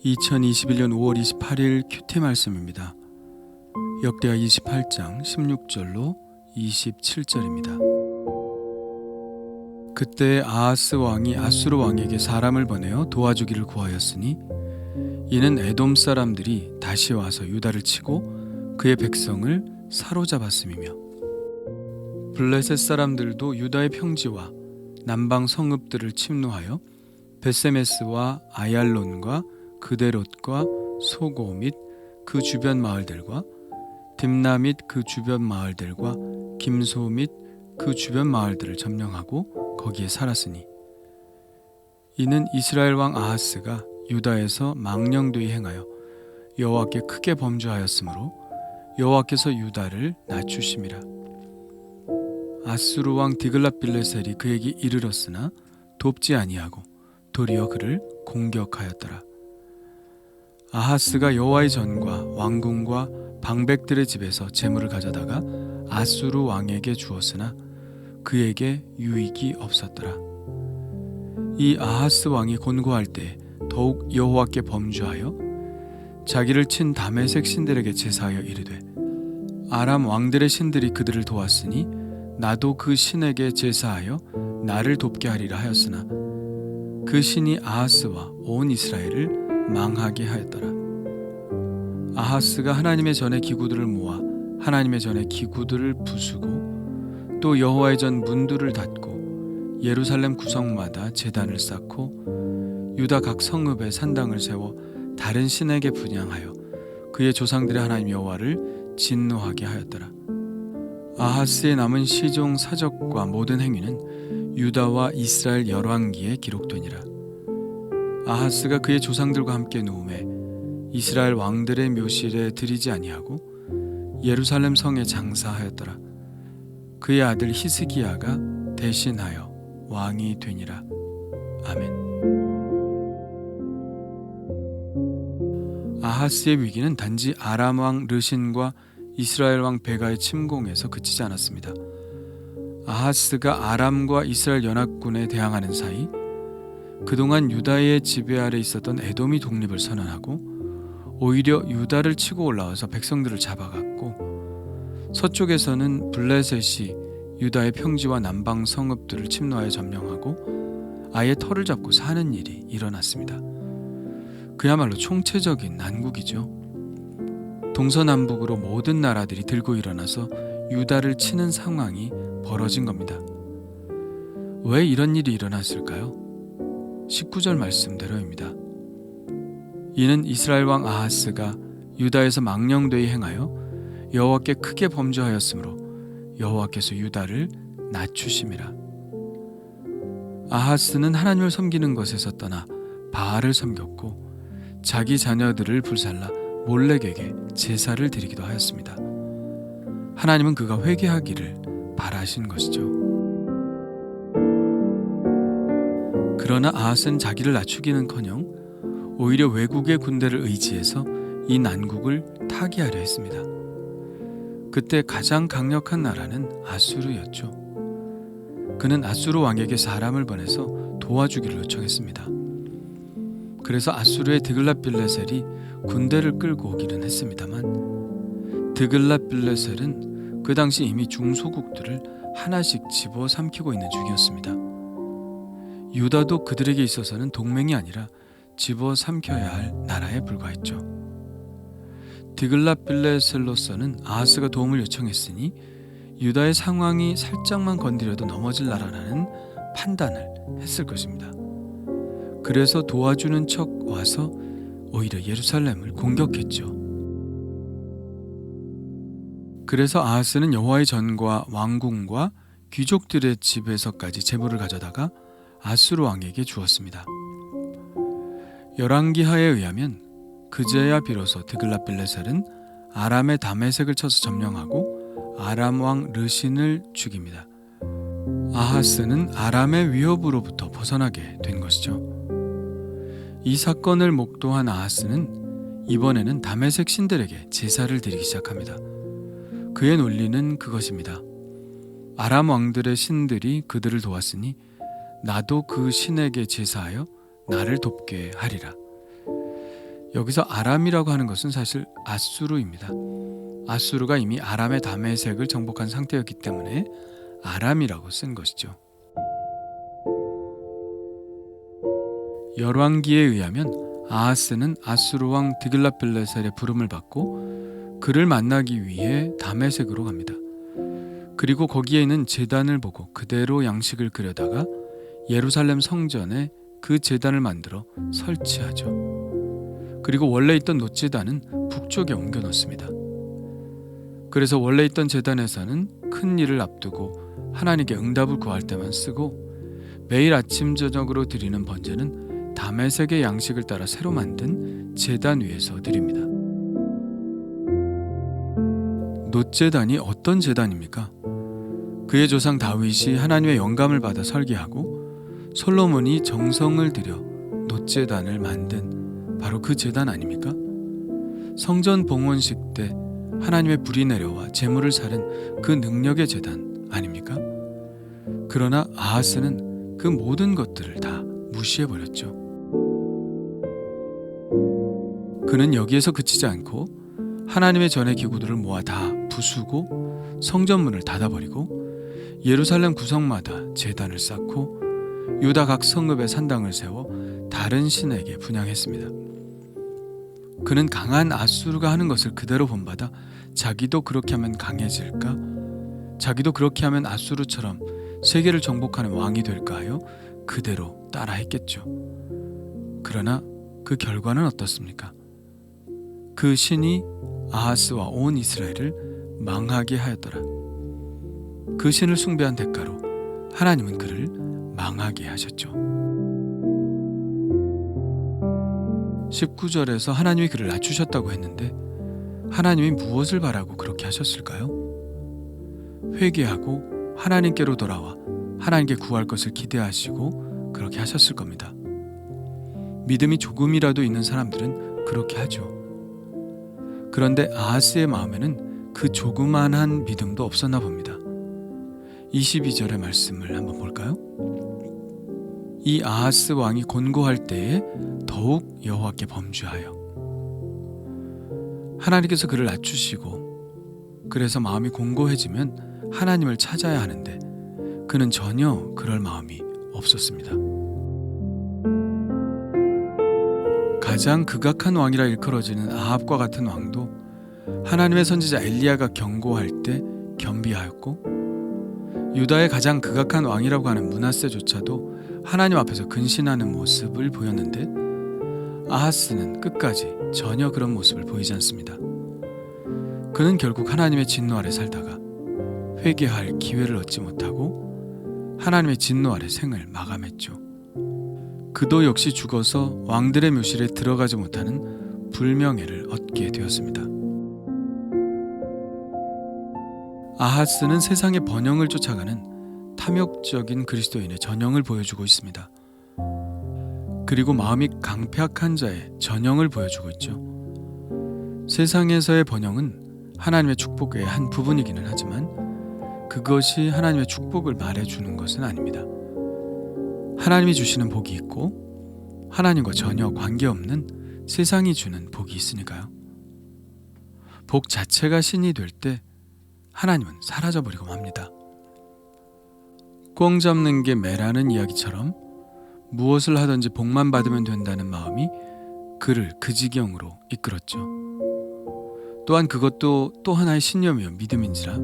2021년 5월 28일 큐티 말씀입니다. 역대하 28장 16절로 27절입니다. 그때 아하스 왕이 아수르 왕에게 사람을 보내어 도와주기를 구하였으니 이는 에돔 사람들이 다시 와서 유다를 치고 그의 백성을 사로잡았음이며 블레셋 사람들도 유다의 평지와 남방 성읍들을 침노하여 벳세메스와 아얄론과 그데롯과 소고 및 그 주변 마을들과 딥나 및 그 주변 마을들과 김소 및 그 주변 마을들을 점령하고 거기에 살았으니 이는 이스라엘 왕 아하스가 유다에서 망령되이 행하여 여호와께 크게 범죄하였으므로 여호와께서 유다를 낮추심이라. 아수르 왕 디글랏빌레셀이 그에게 이르렀으나 돕지 아니하고 도리어 그를 공격하였더라. 아하스가 여호와의 전과 왕궁과 방백들의 집에서 재물을 가져다가 아수르 왕에게 주었으나 그에게 유익이 없었더라. 이 아하스 왕이 곤고할 때 더욱 여호와께 범죄하여 자기를 친 다메섹 신들에게 제사하여 이르되 아람 왕들의 신들이 그들을 도왔으니 나도 그 신에게 제사하여 나를 돕게 하리라 하였으나 그 신이 아하스와 온 이스라엘을 망하게 하였더라. 아하스가 하나님의 전에 기구들을 모아 하나님의 전에 기구들을 부수고 또 여호와의 전 문들을 닫고 예루살렘 구성마다 제단을 쌓고 유다 각 성읍에 산당을 세워 다른 신에게 분향하여 그의 조상들의 하나님 여호와를 진노하게 하였더라. 아하스의 남은 시종 사적과 모든 행위는 유다와 이스라엘 열왕기에 기록되니라. 아하스가 그의 조상들과 함께 누움에 이스라엘 왕들의 묘실에 들이지 아니하고 예루살렘 성에 장사하였더라. 그의 아들 히스기야가 대신하여 왕이 되니라. 아멘. 아하스의 위기는 단지 아람 왕 르신과 이스라엘 왕 베가의 침공에서 그치지 않았습니다. 아하스가 아람과 이스라엘 연합군에 대항하는 사이 그동안 유다의 지배 아래 있었던 에돔이 독립을 선언하고 오히려 유다를 치고 올라와서 백성들을 잡아갔고 서쪽에서는 블레셋이 유다의 평지와 남방 성읍들을 침노하여 점령하고 아예 터를 잡고 사는 일이 일어났습니다. 그야말로 총체적인 난국이죠. 동서남북으로 모든 나라들이 들고 일어나서 유다를 치는 상황이 벌어진 겁니다. 왜 이런 일이 일어났을까요? 19절 말씀대로입니다. 이는 이스라엘 왕 아하스가 유다에서 망령되이 행하여 여호와께 크게 범죄하였으므로 여호와께서 유다를 낮추심이라. 아하스는 하나님을 섬기는 것에서 떠나 바알을 섬겼고 자기 자녀들을 불살라 몰렉에게 제사를 드리기도 하였습니다. 하나님은 그가 회개하기를 바라신 것이죠. 그러나 아하스는 자기를 낮추기는커녕 오히려 외국의 군대를 의지해서 이 난국을 타개하려 했습니다. 그때 가장 강력한 나라는 아수르였죠. 그는 아수르 왕에게 사람을 보내서 도와주기를 요청했습니다. 그래서 아수르의 드글랏빌레셀이 군대를 끌고 오기는 했습니다만 드글랏빌레셀은 그 당시 이미 중소국들을 하나씩 집어삼키고 있는 중이었습니다. 유다도 그들에게 있어서는 동맹이 아니라 집어삼켜야 할 나라에 불과했죠. 드글랏빌레셀로서는 아하스가 도움을 요청했으니 유다의 상황이 살짝만 건드려도 넘어질 나라라는 판단을 했을 것입니다. 그래서 도와주는 척 와서 오히려 예루살렘을 공격했죠. 그래서 아하스는 여호와의 전과 왕궁과 귀족들의 집에서까지 재물을 가져다가 아수르 왕에게 주었습니다. 열왕기하에 의하면 그제야 비로소 드글랏빌레셀은 아람의 다메섹을 쳐서 점령하고 아람 왕 르신을 죽입니다. 아하스는 아람의 위협으로부터 벗어나게 된 것이죠. 이 사건을 목도한 아하스는 이번에는 다메섹 신들에게 제사를 드리기 시작합니다. 그의 논리는 그것입니다. 아람 왕들의 신들이 그들을 도왔으니 나도 그 신에게 제사하여 나를 돕게 하리라. 여기서 아람이라고 하는 것은 사실 아수르입니다. 아수르가 이미 아람의 다메섹을 정복한 상태였기 때문에 아람이라고 쓴 것이죠. 열왕기에 의하면 아하스는 아수르 왕 드글랏빌레셀의 부름을 받고 그를 만나기 위해 다메섹으로 갑니다. 그리고 거기에 있는 제단을 보고 그대로 양식을 그려다가 예루살렘 성전에 그 제단을 만들어 설치하죠. 그리고 원래 있던 놋제단은 북쪽에 옮겨 놓습니다. 그래서 원래 있던 제단에서는 큰 일을 앞두고 하나님께 응답을 구할 때만 쓰고 매일 아침 저녁으로 드리는 번제는 다메섹의 양식을 따라 새로 만든 제단 위에서 드립니다. 놋제단이 어떤 제단입니까? 그의 조상 다윗이 하나님의 영감을 받아 설계하고 솔로몬이 정성을 들여 놋제단을 만든 바로 그 제단 아닙니까? 성전 봉헌식 때 하나님의 불이 내려와 제물을 사른 그 능력의 제단 아닙니까? 그러나 아하스는 그 모든 것들을 다 무시해버렸죠. 그는 여기에서 그치지 않고 하나님의 전의 기구들을 모아 다 부수고 성전문을 닫아버리고 예루살렘 구성마다 제단을 쌓고 유다 각 성읍에 산당을 세워 다른 신에게 분향했습니다. 그는 강한 아수르가 하는 것을 그대로 본받아 자기도 그렇게 하면 강해질까? 자기도 그렇게 하면 아수르처럼 세계를 정복하는 왕이 될까 하여 그대로 따라했겠죠. 그러나 그 결과는 어떻습니까? 그 신이 아하스와 온 이스라엘을 망하게 하였더라. 그 신을 숭배한 대가로 하나님은 그를 망하게 하셨죠. 19절에서 하나님이 그를 낮추셨다고 했는데 하나님이 무엇을 바라고 그렇게 하셨을까요? 회개하고 하나님께로 돌아와 하나님께 구할 것을 기대하시고 그렇게 하셨을 겁니다. 믿음이 조금이라도 있는 사람들은 그렇게 하죠. 그런데 아하스의 마음에는 그 조그만한 믿음도 없었나 봅니다. 22절의 말씀을 한번 볼까요? 이 아하스 왕이 곤고할 때에 더욱 여호와께 범죄하여 하나님께서 그를 낮추시고 그래서 마음이 공고해지면 하나님을 찾아야 하는데 그는 전혀 그럴 마음이 없었습니다. 가장 극악한 왕이라 일컬어지는 아합과 같은 왕도 하나님의 선지자 엘리야가 경고할 때 겸비하였고 유다의 가장 극악한 왕이라고 하는 므낫세조차도 하나님 앞에서 근신하는 모습을 보였는데 아하스는 끝까지 전혀 그런 모습을 보이지 않습니다. 그는 결국 하나님의 진노 아래 살다가 회개할 기회를 얻지 못하고 하나님의 진노 아래 생을 마감했죠. 그도 역시 죽어서 왕들의 묘실에 들어가지 못하는 불명예를 얻게 되었습니다. 아하스는 세상의 번영을 쫓아가는 탐욕적인 그리스도인의 전형을 보여주고 있습니다. 그리고 마음이 강팍한 자의 전형을 보여주고 있죠. 세상에서의 번영은 하나님의 축복의 한 부분이기는 하지만 그것이 하나님의 축복을 말해주는 것은 아닙니다. 하나님이 주시는 복이 있고 하나님과 전혀 관계없는 세상이 주는 복이 있으니까요. 복 자체가 신이 될 때 하나님은 사라져버리고 맙니다. 꽝 잡는 게 매라는 이야기처럼 무엇을 하든지 복만 받으면 된다는 마음이 그를 그 지경으로 이끌었죠. 또한 그것도 또 하나의 신념이요 믿음인지라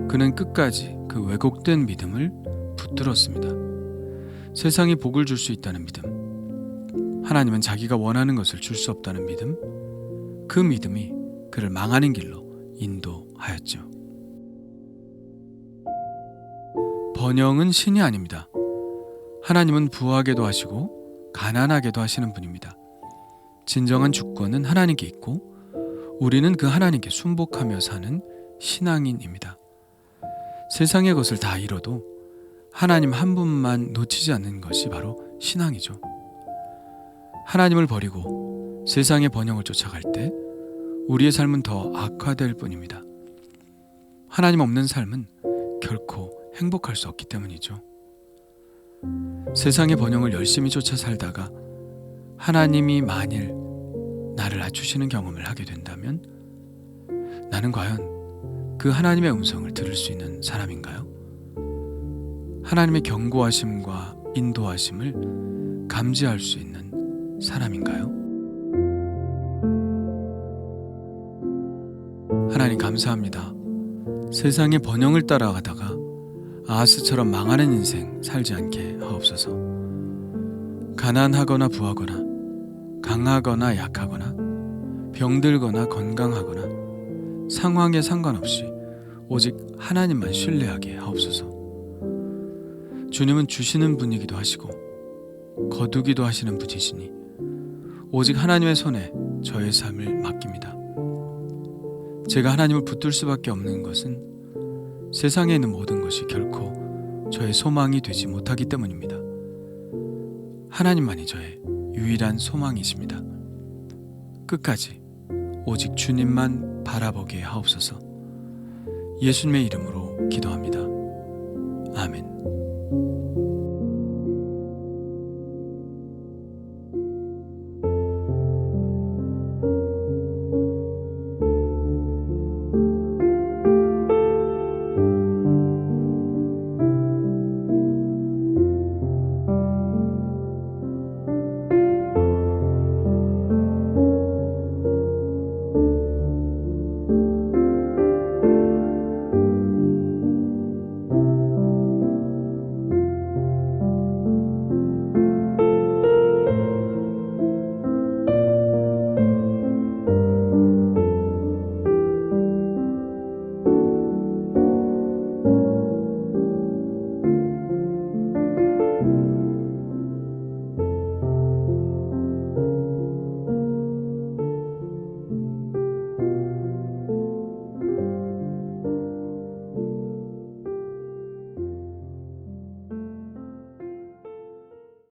그는 끝까지 그 왜곡된 믿음을 붙들었습니다. 세상이 복을 줄 수 있다는 믿음, 하나님은 자기가 원하는 것을 줄 수 없다는 믿음, 그 믿음이 그를 망하는 길로 인도하였죠. 번영은 신이 아닙니다. 하나님은 부하게도 하시고 가난하게도 하시는 분입니다. 진정한 주권은 하나님께 있고 우리는 그 하나님께 순복하며 사는 신앙인입니다. 세상의 것을 다 잃어도 하나님 한 분만 놓치지 않는 것이 바로 신앙이죠. 하나님을 버리고 세상의 번영을 쫓아갈 때 우리의 삶은 더 악화될 뿐입니다. 하나님 없는 삶은 결코 행복할 수 없기 때문이죠. 세상의 번영을 열심히 쫓아 살다가 하나님이 만일 나를 낮추시는 경험을 하게 된다면 나는 과연 그 하나님의 음성을 들을 수 있는 사람인가요? 하나님의 경고하심과 인도하심을 감지할 수 있는 사람인가요? 하나님 감사합니다. 세상의 번영을 따라가다가 아하스처럼 망하는 인생 살지 않게 하옵소서. 가난하거나 부하거나 강하거나 약하거나 병들거나 건강하거나 상황에 상관없이 오직 하나님만 신뢰하게 하옵소서. 주님은 주시는 분이기도 하시고 거두기도 하시는 분이시니 오직 하나님의 손에 저의 삶을 맡깁니다. 제가 하나님을 붙들 수밖에 없는 것은 세상에 있는 모든 것이 결코 저의 소망이 되지 못하기 때문입니다. 하나님만이 저의 유일한 소망이십니다. 끝까지 오직 주님만 바라보게 하옵소서. 예수님의 이름으로 기도합니다. 아멘.